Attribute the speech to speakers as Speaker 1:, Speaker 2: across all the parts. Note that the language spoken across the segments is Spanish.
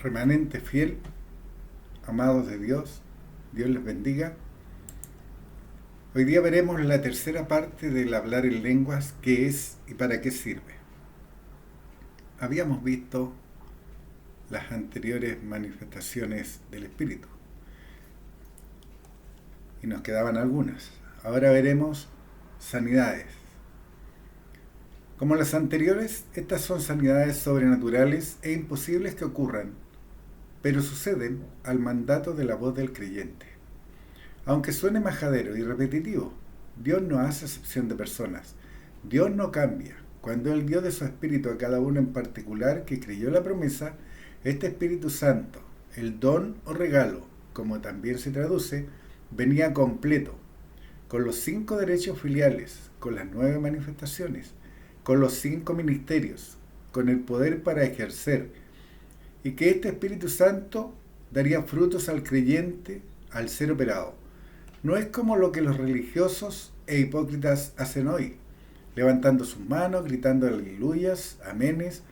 Speaker 1: Remanente fiel, amados de Dios, Dios les bendiga. Hoy día veremos la tercera parte del hablar en lenguas, qué es y para qué sirve. Habíamos visto las anteriores manifestaciones del Espíritu y nos quedaban algunas. Ahora veremos sanidades. Como las anteriores, estas son sanidades sobrenaturales e imposibles que ocurran, pero suceden al mandato de la voz del creyente. Aunque suene majadero y repetitivo, Dios no hace acepción de personas. Dios no cambia. Cuando Él dio de su Espíritu a cada uno en particular que creyó la promesa, este Espíritu Santo, el don o regalo, como también se traduce, venía completo, con los 5 derechos filiales, con las 9 manifestaciones, con los 5 ministerios, con el poder para ejercer, y que este Espíritu Santo daría frutos al creyente al ser operado. No es como lo que los religiosos e hipócritas hacen hoy, levantando sus manos, gritando aleluyas, amenes,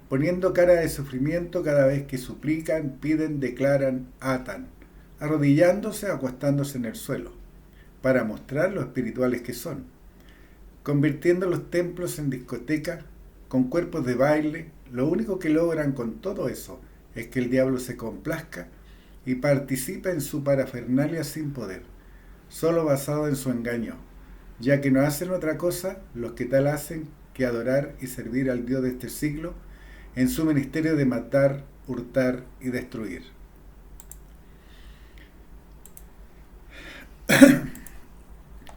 Speaker 1: poniendo cara de sufrimiento cada vez que suplican, piden, declaran, atan, arrodillándose, acostándose en el suelo, para mostrar lo espirituales que son, convirtiendo los templos en discoteca, con cuerpos de baile. Lo único que logran con todo eso es que el diablo se complazca y participe en su parafernalia sin poder, solo basado en su engaño, ya que no hacen otra cosa los que tal hacen que adorar y servir al Dios de este siglo en su ministerio de matar, hurtar y destruir.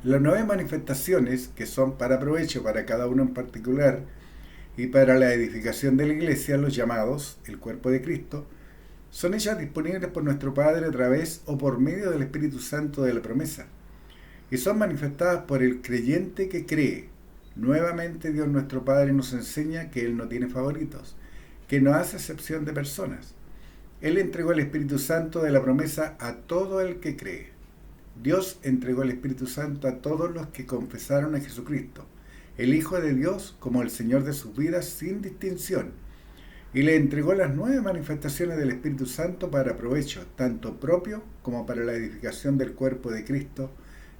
Speaker 1: Las 9 manifestaciones, que son para provecho para cada uno en particular y para la edificación de la iglesia, los llamados, el cuerpo de Cristo, son hechas disponibles por nuestro Padre a través o por medio del Espíritu Santo de la promesa, y son manifestadas por el creyente que cree. Nuevamente Dios nuestro Padre nos enseña que Él no tiene favoritos, que no hace excepción de personas. Él entregó el Espíritu Santo de la promesa a todo el que cree. Dios entregó el Espíritu Santo a todos los que confesaron a Jesucristo, el Hijo de Dios, como el Señor de sus vidas, sin distinción, y le entregó las 9 manifestaciones del Espíritu Santo para provecho, tanto propio como para la edificación del cuerpo de Cristo,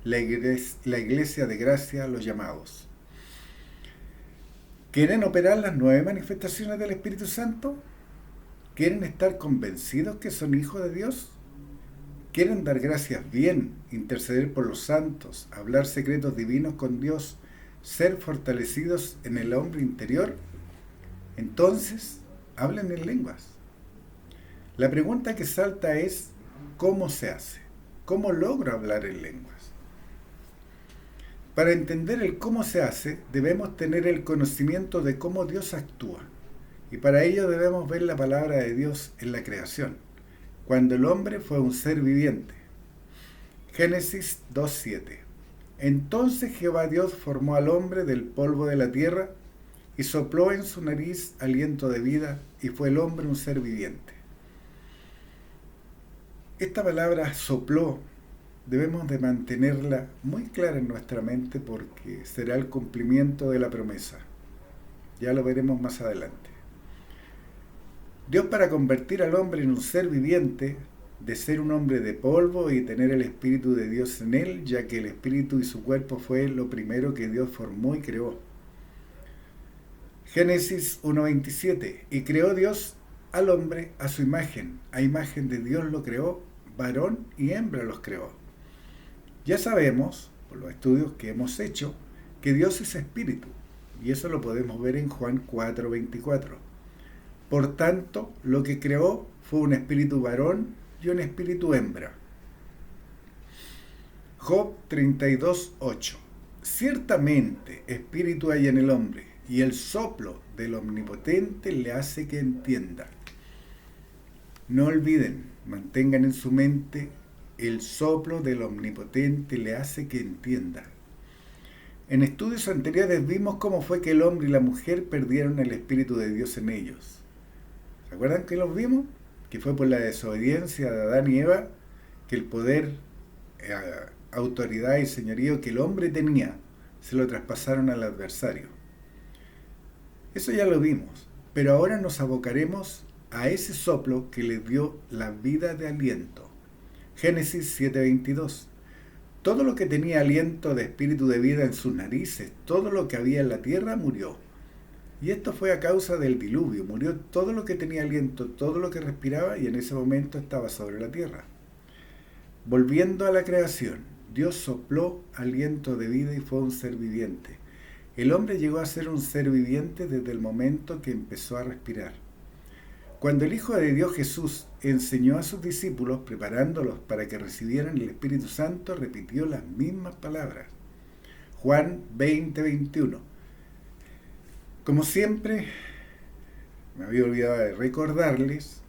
Speaker 1: la iglesia de gracia, los llamados. ¿Quieren operar las 9 manifestaciones del Espíritu Santo? ¿Quieren estar convencidos que son hijos de Dios? ¿Quieren dar gracias bien, interceder por los santos, hablar secretos divinos con Dios, ser fortalecidos en el hombre interior? Entonces, hablen en lenguas. La pregunta que salta es, ¿cómo se hace? ¿Cómo logro hablar en lenguas? Para entender el cómo se hace, debemos tener el conocimiento de cómo Dios actúa. Y para ello debemos ver la palabra de Dios en la creación, cuando el hombre fue un ser viviente. Génesis 2:7. Entonces Jehová Dios formó al hombre del polvo de la tierra y sopló en su nariz aliento de vida, y fue el hombre un ser viviente. Esta palabra sopló debemos de mantenerla muy clara en nuestra mente, porque será el cumplimiento de la promesa. Ya lo veremos más adelante. Dios, para convertir al hombre en un ser viviente, de ser un hombre de polvo y tener el Espíritu de Dios en él, ya que el Espíritu y su cuerpo fue lo primero que Dios formó y creó. Génesis 1:27. Y creó Dios al hombre a su imagen. A imagen de Dios lo creó, varón y hembra los creó. Ya sabemos, por los estudios que hemos hecho, que Dios es espíritu, y eso lo podemos ver en Juan 4:24. Por tanto, lo que creó fue un espíritu varón y un espíritu hembra. Job 32:8. Ciertamente espíritu hay en el hombre, y el soplo del Omnipotente le hace que entienda. No olviden, mantengan en su mente, el soplo del Omnipotente le hace que entienda. En estudios anteriores vimos cómo fue que el hombre y la mujer perdieron el Espíritu de Dios en ellos. ¿Se acuerdan que los vimos? Que fue por la desobediencia de Adán y Eva que el poder, autoridad y señorío que el hombre tenía se lo traspasaron al adversario. Eso ya lo vimos, pero ahora nos abocaremos a ese soplo que le dio la vida de aliento. Génesis 7:22. Todo lo que tenía aliento de espíritu de vida en sus narices, todo lo que había en la tierra murió. Y esto fue a causa del diluvio. Murió todo lo que tenía aliento, todo lo que respiraba, y en ese momento estaba sobre la tierra. Volviendo a la creación, Dios sopló aliento de vida y fue un ser viviente. El hombre llegó a ser un ser viviente desde el momento que empezó a respirar. Cuando el Hijo de Dios Jesús enseñó a sus discípulos, preparándolos para que recibieran el Espíritu Santo, repitió las mismas palabras. Juan 20:21. Como siempre, me había olvidado de recordarles,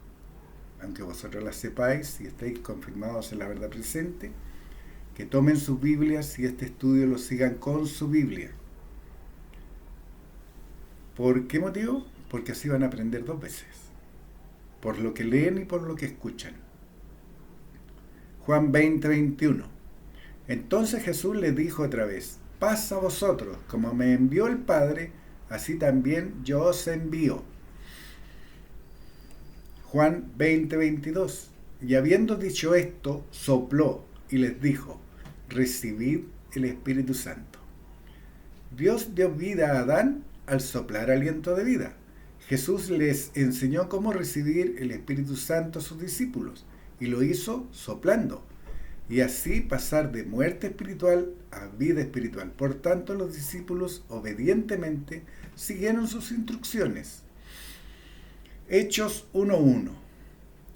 Speaker 1: aunque vosotros las sepáis y estéis confirmados en la verdad presente, que tomen sus Biblias y este estudio lo sigan con su Biblia. ¿Por qué motivo? Porque así van a aprender dos veces. Por lo que leen y por lo que escuchan. Juan 20:21. Entonces Jesús les dijo otra vez: paz a vosotros, como me envió el Padre, así también yo os envío. Juan 20:22. Y habiendo dicho esto, sopló y les dijo: recibid el Espíritu Santo. Dios dio vida a Adán al soplar aliento de vida. Jesús les enseñó cómo recibir el Espíritu Santo a sus discípulos, y lo hizo soplando, y así pasar de muerte espiritual a vida espiritual. Por tanto, los discípulos obedientemente siguieron sus instrucciones. Hechos 1:1.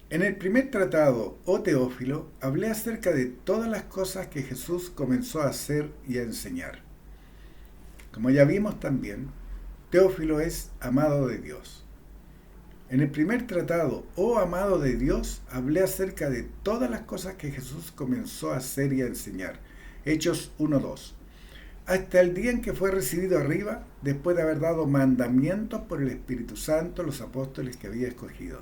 Speaker 1: En el primer tratado, oh Teófilo, hablé acerca de todas las cosas que Jesús comenzó a hacer y a enseñar. Como ya vimos también, Teófilo es amado de Dios. En el primer tratado, oh amado de Dios, hablé acerca de todas las cosas que Jesús comenzó a hacer y a enseñar. Hechos 1:2. Hasta el día en que fue recibido arriba, después de haber dado mandamientos por el Espíritu Santo a los apóstoles que había escogido.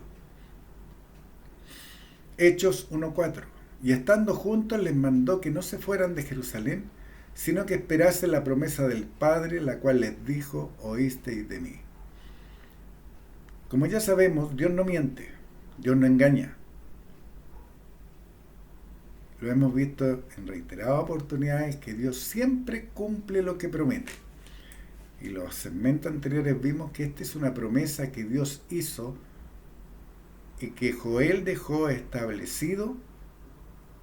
Speaker 1: Hechos 1:4. Y estando juntos les mandó que no se fueran de Jerusalén, sino que esperasen la promesa del Padre, la cual les dijo: oísteis de mí. Como ya sabemos, Dios no miente, Dios no engaña. Lo hemos visto en reiteradas oportunidades que Dios siempre cumple lo que promete. Y los segmentos anteriores vimos que esta es una promesa que Dios hizo y que Joel dejó establecido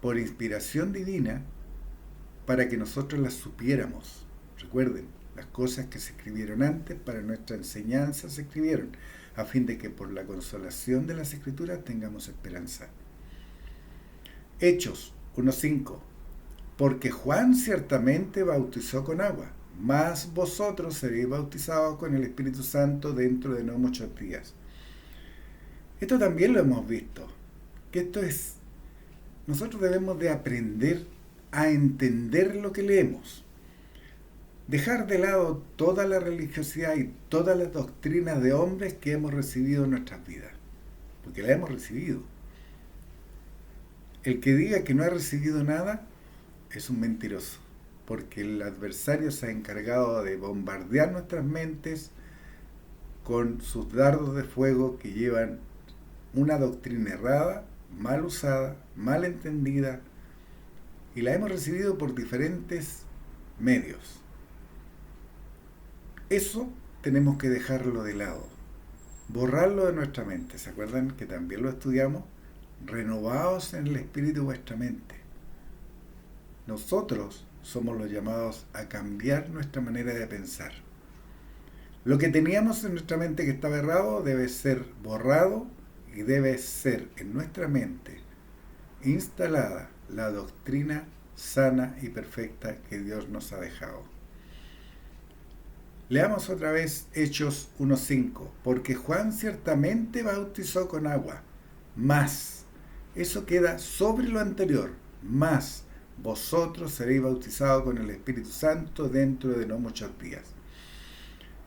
Speaker 1: por inspiración divina para que nosotros las supiéramos. Recuerden, las cosas que se escribieron antes para nuestra enseñanza se escribieron, a fin de que por la consolación de las Escrituras tengamos esperanza. Hechos 1:5. Porque Juan ciertamente bautizó con agua, mas vosotros seréis bautizados con el Espíritu Santo dentro de no muchos días. Esto también lo hemos visto, que nosotros debemos de aprender a entender lo que leemos. Dejar de lado toda la religiosidad y todas las doctrinas de hombres que hemos recibido en nuestras vidas, porque las hemos recibido. El que diga que no ha recibido nada es un mentiroso, porque el adversario se ha encargado de bombardear nuestras mentes con sus dardos de fuego que llevan una doctrina errada, mal usada, mal entendida, y la hemos recibido por diferentes medios. Eso tenemos que dejarlo de lado, borrarlo de nuestra mente. ¿Se acuerdan que también lo estudiamos? Renovaos en el espíritu vuestra mente. Nosotros somos los llamados a cambiar nuestra manera de pensar. Lo que teníamos en nuestra mente que estaba errado debe ser borrado y debe ser en nuestra mente instalada la doctrina sana y perfecta que Dios nos ha dejado. Leamos otra vez Hechos 1:5. Porque Juan ciertamente bautizó con agua, mas, eso queda sobre lo anterior, mas vosotros seréis bautizados con el Espíritu Santo dentro de no muchos días.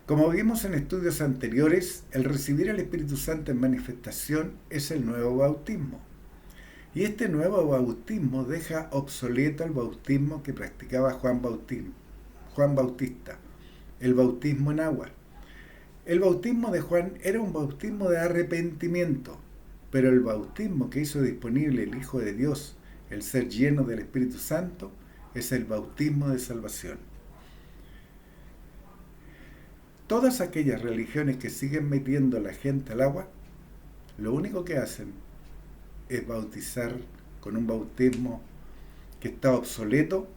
Speaker 1: Como vimos en estudios anteriores, el recibir el Espíritu Santo en manifestación es el nuevo bautismo. Y este nuevo bautismo deja obsoleto el bautismo que practicaba Juan Bautista, el bautismo en agua. El bautismo de Juan era un bautismo de arrepentimiento, pero el bautismo que hizo disponible el Hijo de Dios, el ser lleno del Espíritu Santo, es el bautismo de salvación. Todas aquellas religiones que siguen metiendo a la gente al agua, lo único que hacen es bautizar con un bautismo que está obsoleto.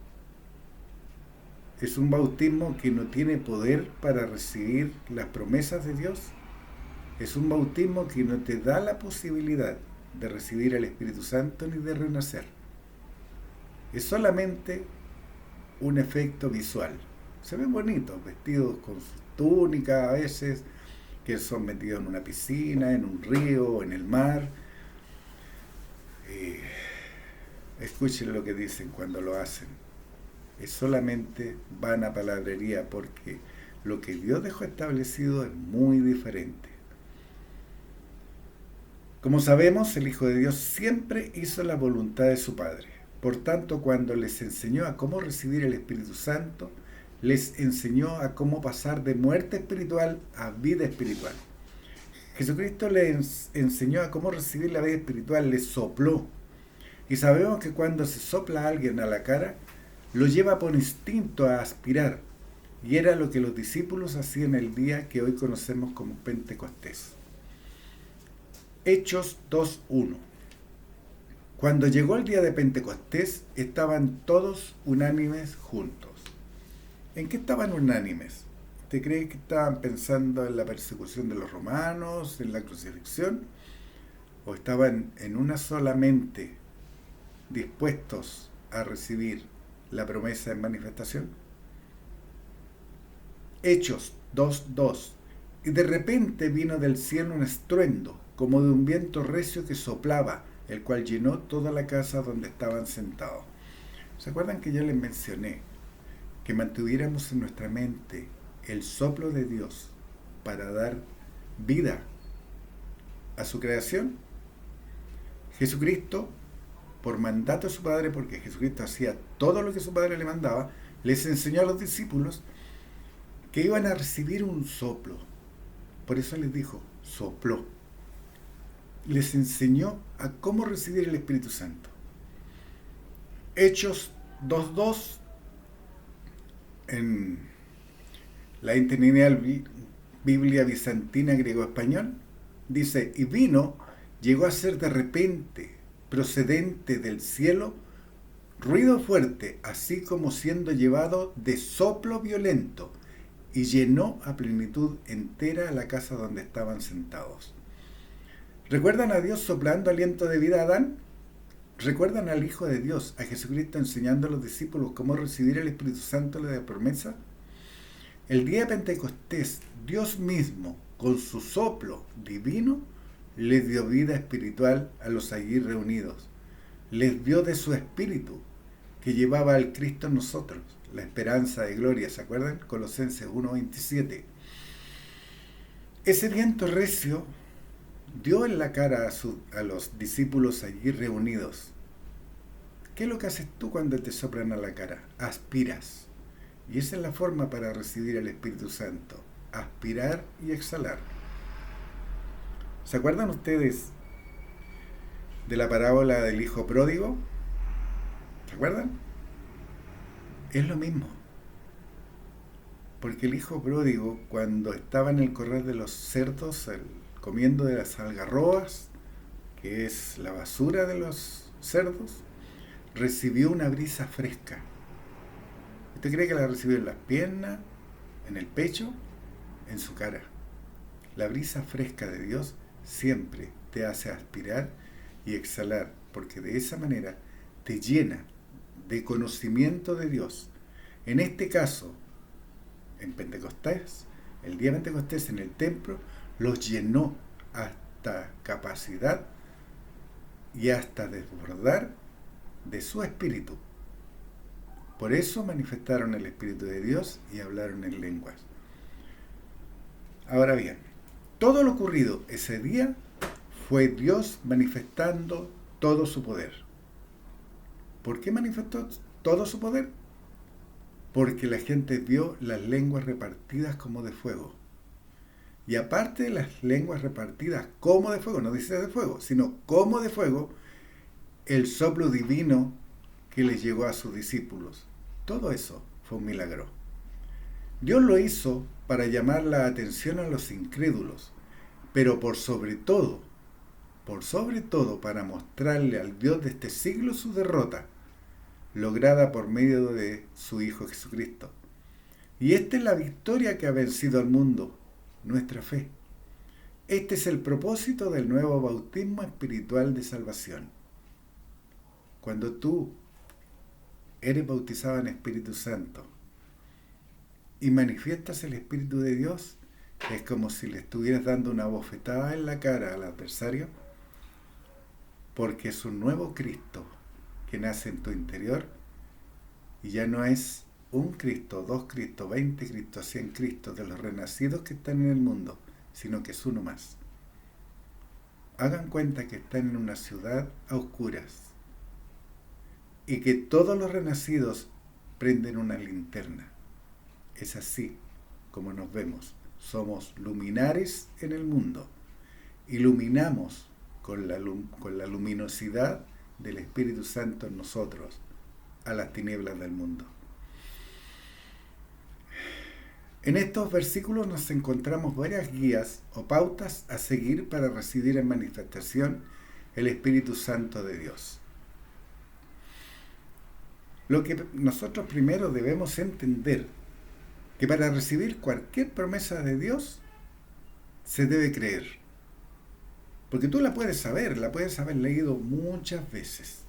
Speaker 1: Es un bautismo que no tiene poder para recibir las promesas de Dios. Es un bautismo que no te da la posibilidad de recibir el Espíritu Santo ni de renacer. Es solamente un efecto visual. Se ven bonitos, vestidos con sus túnicas a veces, que son metidos en una piscina, en un río, en el mar. Escuchen lo que dicen cuando lo hacen. Es solamente vana palabrería, porque lo que Dios dejó establecido es muy diferente. Como sabemos, el Hijo de Dios siempre hizo la voluntad de su Padre. Por tanto, cuando les enseñó a cómo recibir el Espíritu Santo, les enseñó a cómo pasar de muerte espiritual a vida espiritual. Jesucristo les enseñó a cómo recibir la vida espiritual, les sopló. Y sabemos que cuando se sopla a alguien a la cara, lo lleva por instinto a aspirar. Y era lo que los discípulos hacían el día que hoy conocemos como Pentecostés. Hechos 2:1. Cuando llegó el día de Pentecostés, estaban todos unánimes juntos. ¿En qué estaban unánimes? ¿Usted cree que estaban pensando en la persecución de los romanos, en la crucifixión? ¿O estaban en una sola mente dispuestos a recibir la promesa en manifestación? Hechos 2:2. Y de repente vino del cielo un estruendo, como de un viento recio que soplaba, el cual llenó toda la casa donde estaban sentados. ¿Se acuerdan que yo les mencioné que mantuviéramos en nuestra mente el soplo de Dios para dar vida a su creación? Jesucristo, por mandato de su Padre, porque Jesucristo hacía todo lo que su Padre le mandaba, les enseñó a los discípulos que iban a recibir un soplo. Por eso les dijo, sopló. Les enseñó a cómo recibir el Espíritu Santo. Hechos 2:2, en la interlineal Biblia bizantina griego-español, dice, y vino, llegó a ser de repente, procedente del cielo, ruido fuerte, así como siendo llevado de soplo violento, y llenó a plenitud entera la casa donde estaban sentados. ¿Recuerdan a Dios soplando aliento de vida a Adán? ¿Recuerdan al Hijo de Dios, a Jesucristo, enseñando a los discípulos cómo recibir el Espíritu Santo de la promesa? El día de Pentecostés, Dios mismo, con su soplo divino, les dio vida espiritual a los allí reunidos. Les dio de su espíritu, que llevaba al Cristo en nosotros, la esperanza de gloria. ¿Se acuerdan? Colosenses 1:27. Ese viento recio dio en la cara a los discípulos allí reunidos. ¿Qué es lo que haces tú cuando te soplan a la cara? Aspiras. Y esa es la forma para recibir el Espíritu Santo. Aspirar y exhalar. ¿Se acuerdan ustedes de la parábola del hijo pródigo? ¿Se acuerdan? Es lo mismo. Porque el hijo pródigo, cuando estaba en el corral de los cerdos, comiendo de las algarrobas, que es la basura de los cerdos, recibió una brisa fresca. ¿Usted cree que la recibió en las piernas, en el pecho, en su cara? La brisa fresca de Dios siempre te hace aspirar y exhalar, porque de esa manera te llena de conocimiento de Dios. En este caso, en Pentecostés, el día de Pentecostés en el templo, los llenó hasta capacidad y hasta desbordar de su espíritu. Por eso manifestaron el Espíritu de Dios y hablaron en lenguas. Ahora bien, todo lo ocurrido ese día fue Dios manifestando todo su poder. ¿Por qué manifestó todo su poder? Porque la gente vio las lenguas repartidas como de fuego. Y aparte de las lenguas repartidas como de fuego, no dice de fuego, sino como de fuego, el soplo divino que les llegó a sus discípulos. Todo eso fue un milagro. Dios lo hizo para llamar la atención a los incrédulos, pero por sobre todo para mostrarle al Dios de este siglo su derrota, lograda por medio de su Hijo Jesucristo. Y esta es la victoria que ha vencido al mundo, nuestra fe. Este es el propósito del nuevo bautismo espiritual de salvación. Cuando tú eres bautizado en Espíritu Santo y manifiestas el Espíritu de Dios, es como si le estuvieras dando una bofetada en la cara al adversario, porque es un nuevo Cristo que nace en tu interior y ya no es un Cristo, dos Cristos, 20 Cristos, 100 Cristos de los renacidos que están en el mundo, sino que es uno más. Hagan cuenta que están en una ciudad a oscuras y que todos los renacidos prenden una linterna. Es así como nos vemos. Somos luminares en el mundo. Iluminamos con la luminosidad del Espíritu Santo en nosotros a las tinieblas del mundo. En estos versículos nos encontramos varias guías o pautas a seguir para recibir en manifestación el Espíritu Santo de Dios. Lo que nosotros primero debemos entender, que para recibir cualquier promesa de Dios se debe creer. Porque tú la puedes haber leído muchas veces.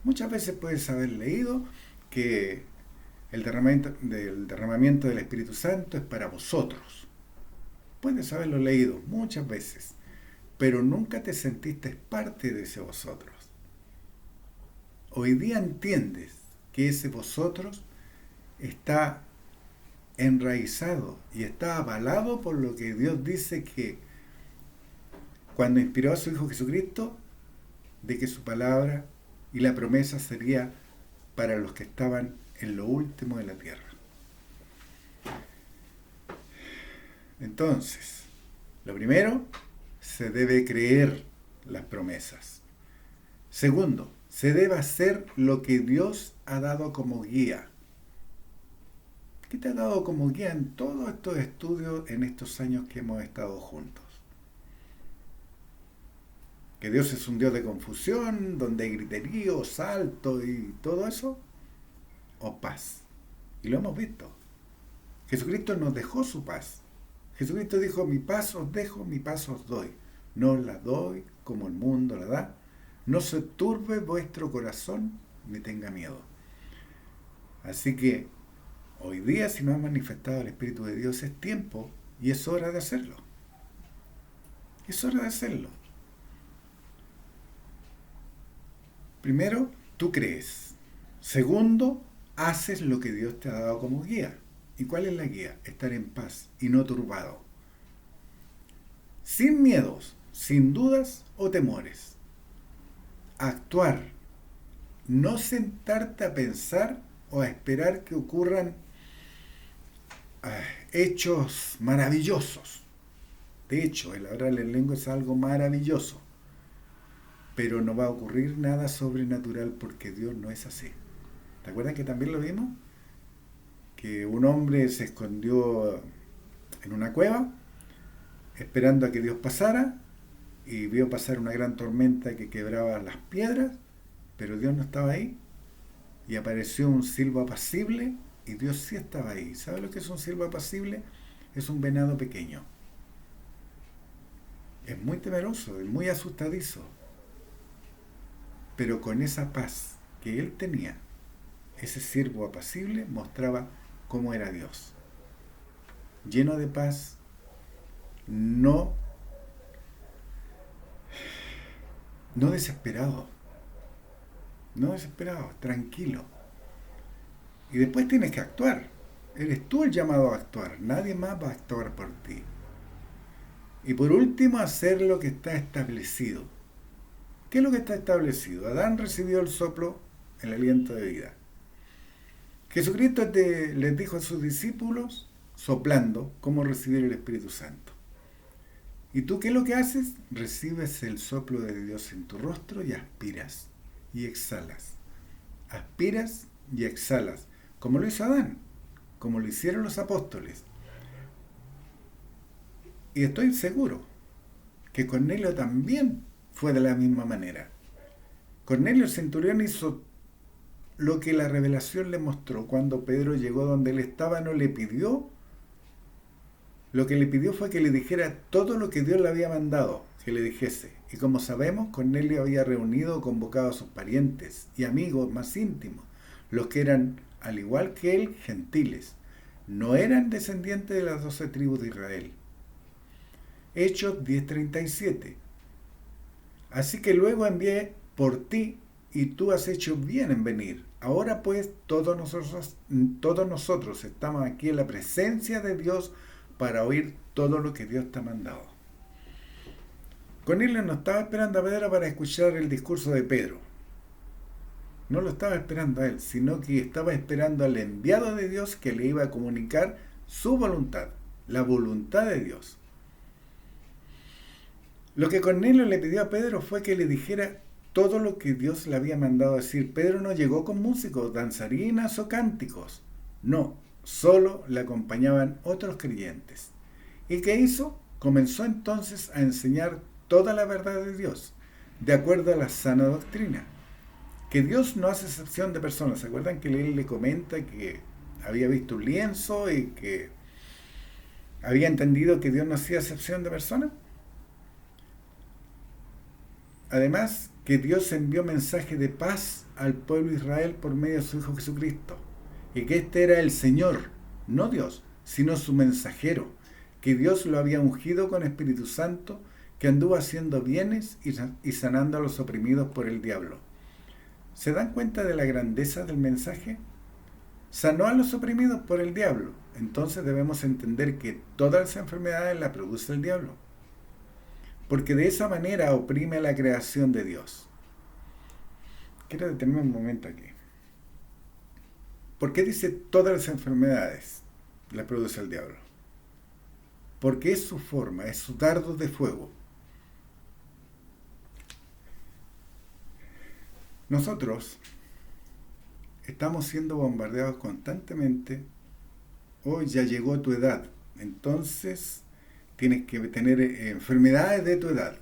Speaker 1: Muchas veces puedes haber leído que el derramamiento del Espíritu Santo es para vosotros. Puedes haberlo leído muchas veces, pero nunca te sentiste parte de ese vosotros. Hoy día entiendes que ese vosotros está enraizado y está avalado por lo que Dios dice que cuando inspiró a su Hijo Jesucristo, de que su palabra y la promesa sería para los que estaban en lo último de la tierra. Entonces, lo primero, se debe creer las promesas. Segundo, se debe hacer lo que Dios ha dado como guía. ¿Qué te ha dado como guía en todos estos estudios en estos años que hemos estado juntos? ¿Que Dios es un Dios de confusión, donde hay griterío, salto y todo eso? ¿O paz? Y lo hemos visto. Jesucristo nos dejó su paz. Jesucristo dijo, mi paz os dejo, mi paz os doy. No os la doy como el mundo la da. No se turbe vuestro corazón, ni tenga miedo. Así que, hoy día, si no ha manifestado el Espíritu de Dios, es tiempo y es hora de hacerlo. Es hora de hacerlo. Primero, tú crees. Segundo, haces lo que Dios te ha dado como guía. ¿Y cuál es la guía? Estar en paz y no turbado. Sin miedos, sin dudas o temores. Actuar. No sentarte a pensar o a esperar que ocurran hechos maravillosos. De hecho, el hablar en lengua es algo maravilloso. Pero no va a ocurrir nada sobrenatural porque Dios no es así. ¿Te acuerdan que también lo vimos? Que un hombre se escondió en una cueva esperando a que Dios pasara y vio pasar una gran tormenta que quebraba las piedras, pero Dios no estaba ahí y apareció un silbo apacible y Dios sí estaba ahí. ¿Sabes lo que es un silbo apacible? Es un venado pequeño. Es muy temeroso, es muy asustadizo. Pero con esa paz que él tenía, ese siervo apacible mostraba cómo era Dios. Lleno de paz, no desesperado, tranquilo. Y después tienes que actuar. Eres tú el llamado a actuar, nadie más va a actuar por ti. Y por último, hacer lo que está establecido. ¿Qué es lo que está establecido? Adán recibió el soplo, el aliento de vida. Jesucristo les dijo a sus discípulos, soplando, cómo recibir el Espíritu Santo. ¿Y tú qué es lo que haces? Recibes el soplo de Dios en tu rostro y aspiras y exhalas. Aspiras y exhalas, como lo hizo Adán, como lo hicieron los apóstoles. Y estoy seguro que Cornelio también fue de la misma manera. Cornelio el centurión hizo lo que la revelación le mostró. Cuando Pedro llegó donde él estaba, no le pidió. Lo que le pidió fue que le dijera todo lo que Dios le había mandado que le dijese. Y como sabemos, Cornelio había reunido o convocado a sus parientes y amigos más íntimos, los que eran, al igual que él, gentiles. No eran descendientes de las 12 tribus de Israel. Hechos 10:37. Así que luego envié por ti y tú has hecho bien en venir. Ahora pues todos nosotros estamos aquí en la presencia de Dios para oír todo lo que Dios te ha mandado. Cornelio no estaba esperando a Pedro para escuchar el discurso de Pedro. No lo estaba esperando a él, sino que estaba esperando al enviado de Dios que le iba a comunicar su voluntad, la voluntad de Dios. Lo que Cornelio le pidió a Pedro fue que le dijera todo lo que Dios le había mandado decir. Pedro no llegó con músicos, danzarinas o cánticos. No, solo le acompañaban otros creyentes. ¿Y qué hizo? Comenzó entonces a enseñar toda la verdad de Dios, de acuerdo a la sana doctrina. Que Dios no hace excepción de personas. ¿Se acuerdan que él le comenta que había visto un lienzo y que había entendido que Dios no hacía excepción de personas? Además, que Dios envió mensaje de paz al pueblo de Israel por medio de su Hijo Jesucristo. Y que este era el Señor, no Dios, sino su mensajero. Que Dios lo había ungido con Espíritu Santo, que anduvo haciendo bienes y sanando a los oprimidos por el diablo. ¿Se dan cuenta de la grandeza del mensaje? Sanó a los oprimidos por el diablo. Entonces debemos entender que todas las enfermedades las produce el diablo. Porque de esa manera oprime la creación de Dios. Quiero detenerme un momento aquí. ¿Por qué dice todas las enfermedades las produce el diablo? Porque es su forma, es su dardo de fuego. Nosotros estamos siendo bombardeados constantemente. Hoy ya llegó tu edad, entonces tienes que tener enfermedades de tu edad.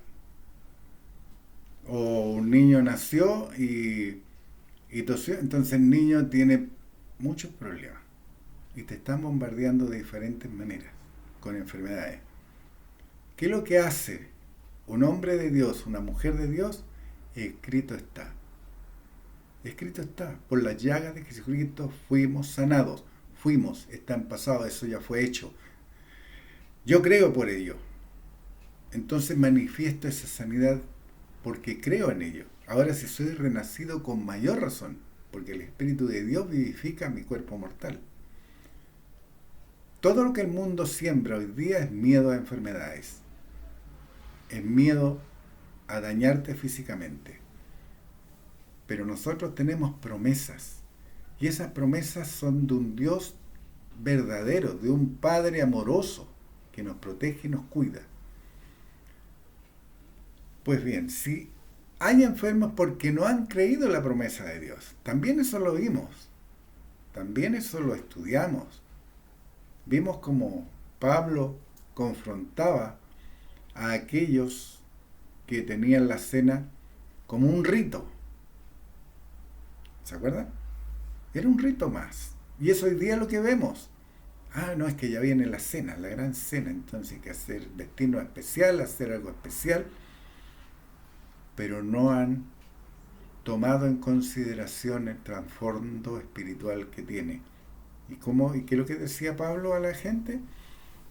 Speaker 1: O un niño nació y tosió, entonces el niño tiene muchos problemas. Y te están bombardeando de diferentes maneras, con enfermedades. ¿Qué es lo que hace un hombre de Dios, una mujer de Dios? Escrito está. Escrito está. Por las llagas de Jesucristo fuimos sanados. Fuimos, está en pasado, eso ya fue hecho. Yo creo por ello. Entonces manifiesto esa sanidad porque creo en ello. Ahora si soy renacido con mayor razón, porque el Espíritu de Dios vivifica mi cuerpo mortal. Todo lo que el mundo siembra hoy día es miedo a enfermedades. Es miedo a dañarte físicamente. Pero nosotros tenemos promesas. Y esas promesas son de un Dios verdadero, de un Padre amoroso que nos protege y nos cuida. Pues bien, si hay enfermos porque no han creído en la promesa de Dios, también eso lo vimos, también eso lo estudiamos. Vimos como Pablo confrontaba a aquellos que tenían la cena como un rito. ¿Se acuerdan? Era un rito más. Y eso hoy día es lo que vemos. Ah, no, es que ya viene la cena, la gran cena, entonces hay que hacer vestirnos especial, hacer algo especial. Pero no han tomado en consideración el trasfondo espiritual que tiene. ¿Y qué es lo que decía Pablo a la gente?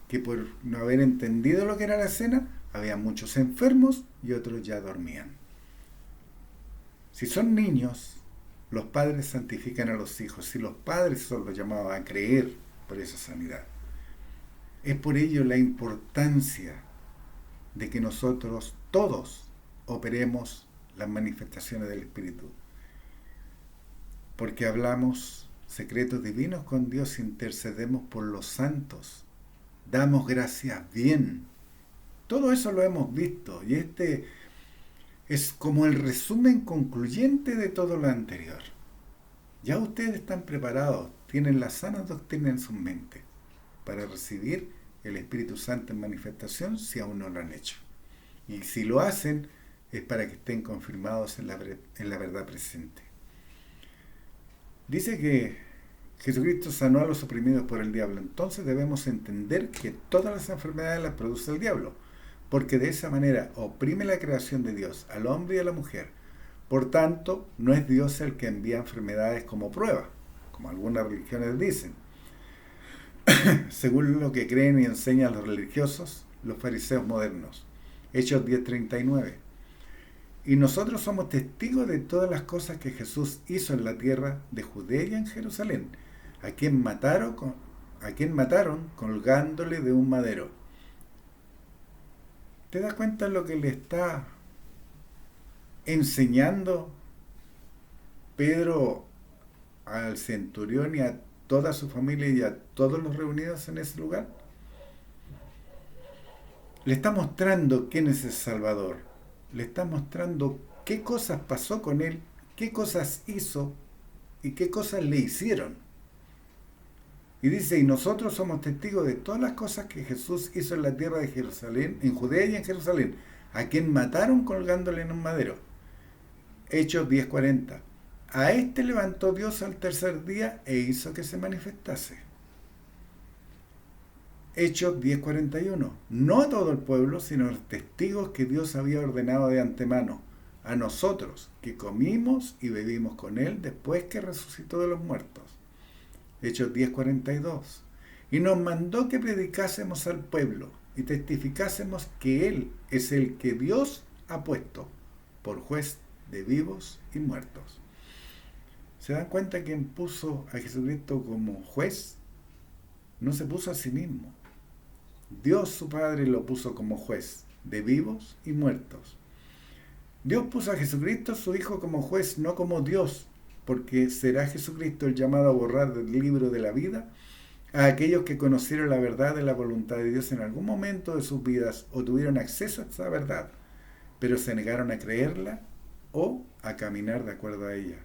Speaker 1: Que por no haber entendido lo que era la cena, había muchos enfermos y otros ya dormían. Si son niños, los padres santifican a los hijos. Si los padres son los llamados a creer por esa sanidad. Es por ello la importancia de que nosotros todos operemos las manifestaciones del Espíritu. Porque hablamos secretos divinos con Dios, intercedemos por los santos, damos gracias bien, Todo eso lo hemos visto y este es como el resumen concluyente de todo lo anterior. Ya ustedes están preparados, tienen la sana doctrina en su mente para recibir el Espíritu Santo en manifestación si aún no lo han hecho. Y si lo hacen es para que estén confirmados en la verdad presente. Dice que Jesucristo sanó a los oprimidos por el diablo. Entonces debemos entender que todas las enfermedades las produce el diablo, porque de esa manera oprime la creación de Dios, al hombre y a la mujer. Por tanto, no es Dios el que envía enfermedades como prueba, como algunas religiones dicen. Según lo que creen y enseñan los religiosos, los fariseos modernos. Hechos 10:39. Y nosotros somos testigos de todas las cosas que Jesús hizo en la tierra de Judea y en Jerusalén, a quien mataron colgándole de un madero. ¿Te das cuenta de lo que le está enseñando Pedro al centurión y a toda su familia y a todos los reunidos en ese lugar? Le está mostrando quién es el Salvador. Le está mostrando qué cosas pasó con él, qué cosas hizo y qué cosas le hicieron. Y dice, y nosotros somos testigos de todas las cosas que Jesús hizo en la tierra de Jerusalén, en Judea y en Jerusalén, a quien mataron colgándole en un madero. Hechos 10:40. A este levantó Dios al tercer día e hizo que se manifestase. Hechos 10:41. No a todo el pueblo, sino a los testigos que Dios había ordenado de antemano, a nosotros, que comimos y bebimos con él después que resucitó de los muertos. Hechos 10:42. Y nos mandó que predicásemos al pueblo y testificásemos que él es el que Dios ha puesto por juez de vivos y muertos. ¿Se dan cuenta que puso a Jesucristo como juez? No se puso a sí mismo. Dios su Padre lo puso como juez de vivos y muertos. Dios puso a Jesucristo su Hijo como juez, no como Dios, porque será Jesucristo el llamado a borrar del libro de la vida a aquellos que conocieron la verdad de la voluntad de Dios en algún momento de sus vidas o tuvieron acceso a esa verdad, pero se negaron a creerla o a caminar de acuerdo a ella.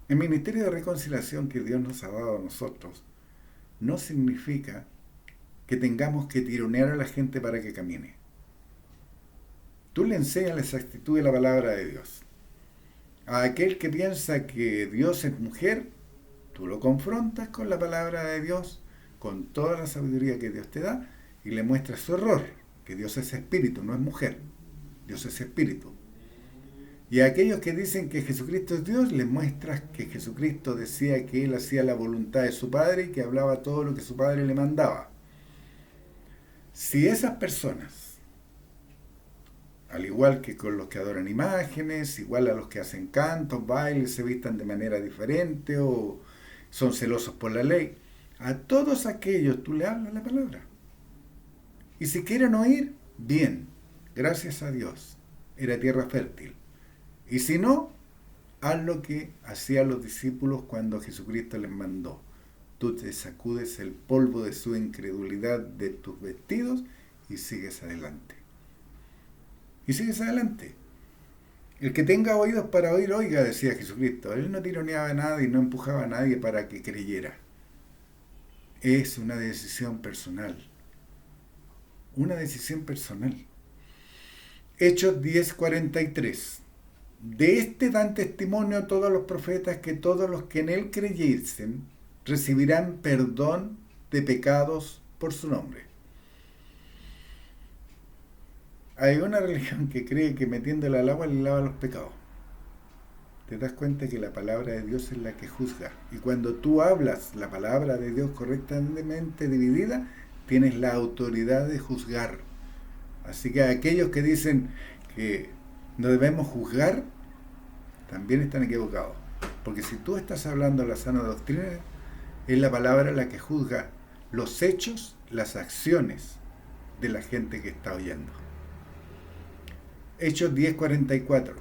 Speaker 1: El ministerio de reconciliación que Dios nos ha dado a nosotros no significa que tengamos que tironear a la gente para que camine. Tú le enseñas la exactitud de la palabra de Dios. A aquel que piensa que Dios es mujer, tú lo confrontas con la palabra de Dios, con toda la sabiduría que Dios te da, y le muestras su error, que Dios es espíritu, no es mujer. Dios es espíritu. Y a aquellos que dicen que Jesucristo es Dios, les muestras que Jesucristo decía que Él hacía la voluntad de su Padre y que hablaba todo lo que su Padre le mandaba. Si esas personas, al igual que con los que adoran imágenes, igual a los que hacen cantos, bailes, se vistan de manera diferente o son celosos por la ley, a todos aquellos tú le hablas la palabra. Y si quieren oír, bien, gracias a Dios, era tierra fértil. Y si no, haz lo que hacían los discípulos cuando Jesucristo les mandó. Tú te sacudes el polvo de su incredulidad de tus vestidos y sigues adelante. Y sigues adelante. El que tenga oídos para oír, oiga, decía Jesucristo. Él no tironeaba a nadie, no empujaba a nadie para que creyera. Es una decisión personal. Una decisión personal. Hechos 10:43. De este dan testimonio todos los profetas que todos los que en él creyesen recibirán perdón de pecados por su nombre. Hay una religión que cree que metiéndole al agua le lava los pecados. Te das cuenta que la palabra de Dios es la que juzga. Y cuando tú hablas la palabra de Dios correctamente dividida, tienes la autoridad de juzgar. Así que aquellos que dicen que no debemos juzgar, también están equivocados. Porque si tú estás hablando de la sana doctrina, es la palabra la que juzga los hechos, las acciones de la gente que está oyendo. Hechos 10:44.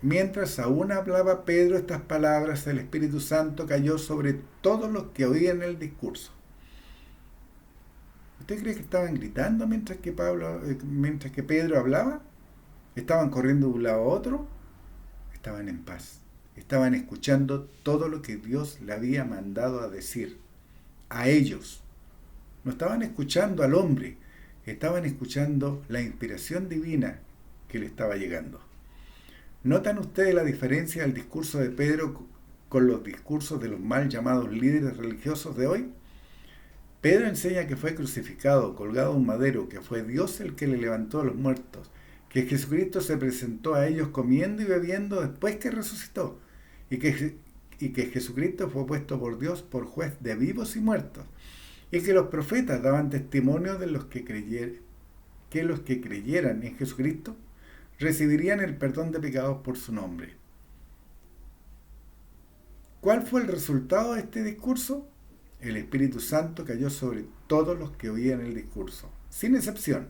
Speaker 1: Mientras aún hablaba Pedro estas palabras, el Espíritu Santo cayó sobre todos los que oían el discurso. ¿Usted cree que estaban gritando mientras que Pedro hablaba? ¿Estaban corriendo de un lado a otro? Estaban en paz. Estaban escuchando todo lo que Dios le había mandado a decir. A ellos. No estaban escuchando al hombre. Estaban escuchando la inspiración divina que le estaba llegando. ¿Notan ustedes la diferencia del discurso de Pedro con los discursos de los mal llamados líderes religiosos de hoy? Pedro enseña que fue crucificado, colgado a un madero, que fue Dios el que le levantó a los muertos, que Jesucristo se presentó a ellos comiendo y bebiendo después que resucitó, y que Jesucristo fue puesto por Dios por juez de vivos y muertos, y que los profetas daban testimonio de que los que creyeran en Jesucristo recibirían el perdón de pecados por su nombre. ¿Cuál fue el resultado de este discurso? El Espíritu Santo cayó sobre todos los que oían el discurso, sin excepción.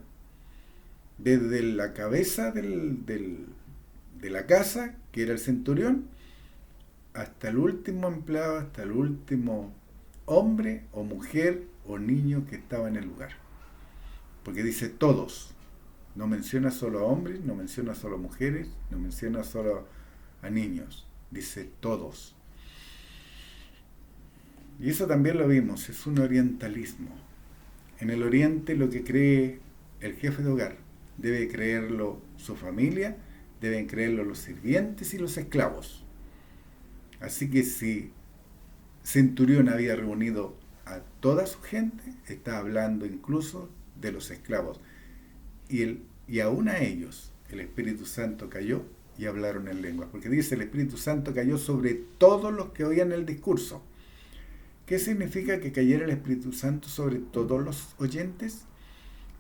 Speaker 1: Desde la cabeza de la casa, que era el centurión, hasta el último empleado, hasta el último hombre o mujer o niño que estaba en el lugar. Porque dice todos. No menciona solo a hombres, no menciona solo a mujeres, no menciona solo a niños. Dice todos. Y eso también lo vimos, es un orientalismo. En el oriente lo que cree el jefe de hogar debe creerlo su familia, deben creerlo los sirvientes y los esclavos. Así que si Centurión había reunido a toda su gente, está hablando incluso de los esclavos. Y aún a ellos el Espíritu Santo cayó y hablaron en lenguas. Porque dice, el Espíritu Santo cayó sobre todos los que oían el discurso. ¿Qué significa que cayera el Espíritu Santo sobre todos los oyentes?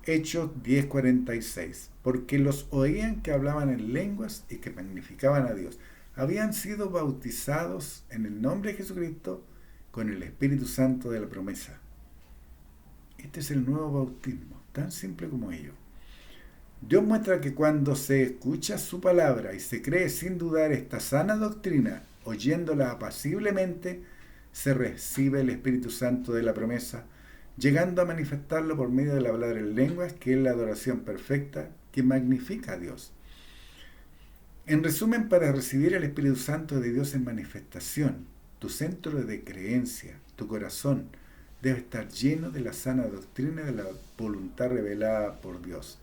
Speaker 1: Hechos 10:46. Porque los oían que hablaban en lenguas y que magnificaban a Dios. Habían sido bautizados en el nombre de Jesucristo con el Espíritu Santo de la promesa. Este es el nuevo bautismo, tan simple como ello. Dios muestra que cuando se escucha su palabra y se cree sin dudar esta sana doctrina, oyéndola apaciblemente, se recibe el Espíritu Santo de la promesa, llegando a manifestarlo por medio del hablar en lenguas, que es la adoración perfecta que magnifica a Dios. En resumen, para recibir el Espíritu Santo de Dios en manifestación, tu centro de creencia, tu corazón, debe estar lleno de la sana doctrina de la voluntad revelada por Dios.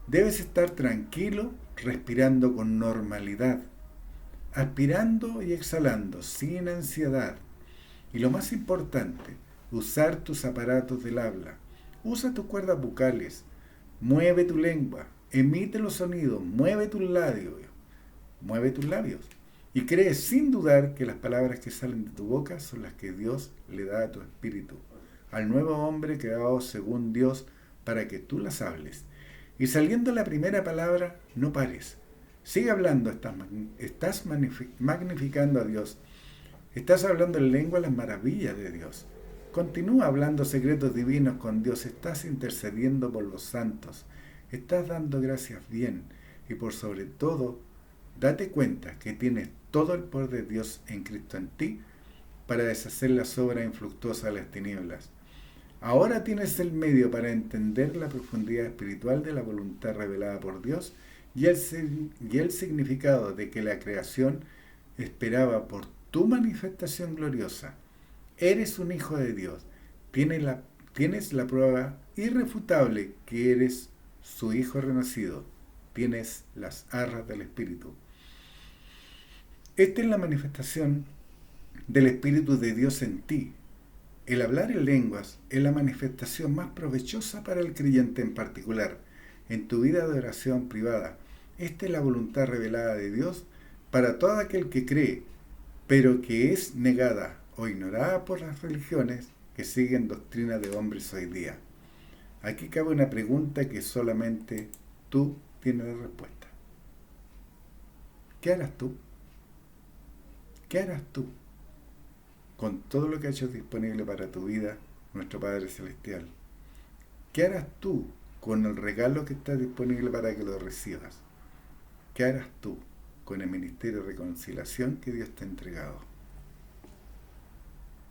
Speaker 1: Debes estar tranquilo, respirando con normalidad, aspirando y exhalando sin ansiedad. Y lo más importante, usar tus aparatos del habla. Usa tus cuerdas vocales, mueve tu lengua, emite los sonidos, mueve tus labios. Y cree sin dudar que las palabras que salen de tu boca son las que Dios le da a tu espíritu, al nuevo hombre creado según Dios, para que tú las hables. Y saliendo la primera palabra, no pares. Sigue hablando, estás magnificando a Dios. Estás hablando en lengua las maravillas de Dios. Continúa hablando secretos divinos con Dios. Estás intercediendo por los santos. Estás dando gracias bien. Y por sobre todo, date cuenta que tienes todo el poder de Dios en Cristo en ti para deshacer las obras infructuosas de las tinieblas. Ahora tienes el medio para entender la profundidad espiritual de la voluntad revelada por Dios y el significado de que la creación esperaba por tu manifestación gloriosa. Eres un hijo de Dios. Tienes la prueba irrefutable que eres su hijo renacido. Tienes las arras del Espíritu. Esta es la manifestación del Espíritu de Dios en ti. El hablar en lenguas es la manifestación más provechosa para el creyente en particular, en tu vida de oración privada. Esta es la voluntad revelada de Dios para todo aquel que cree, pero que es negada o ignorada por las religiones que siguen doctrinas de hombres hoy día. Aquí cabe una pregunta que solamente tú tienes la respuesta. ¿Qué harás tú? ¿Qué harás tú con todo lo que ha hecho disponible para tu vida nuestro Padre Celestial? ¿Qué harás tú con el regalo que está disponible para que lo recibas? ¿Qué harás tú con el ministerio de reconciliación que Dios te ha entregado?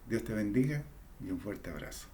Speaker 1: Dios te bendiga y un fuerte abrazo.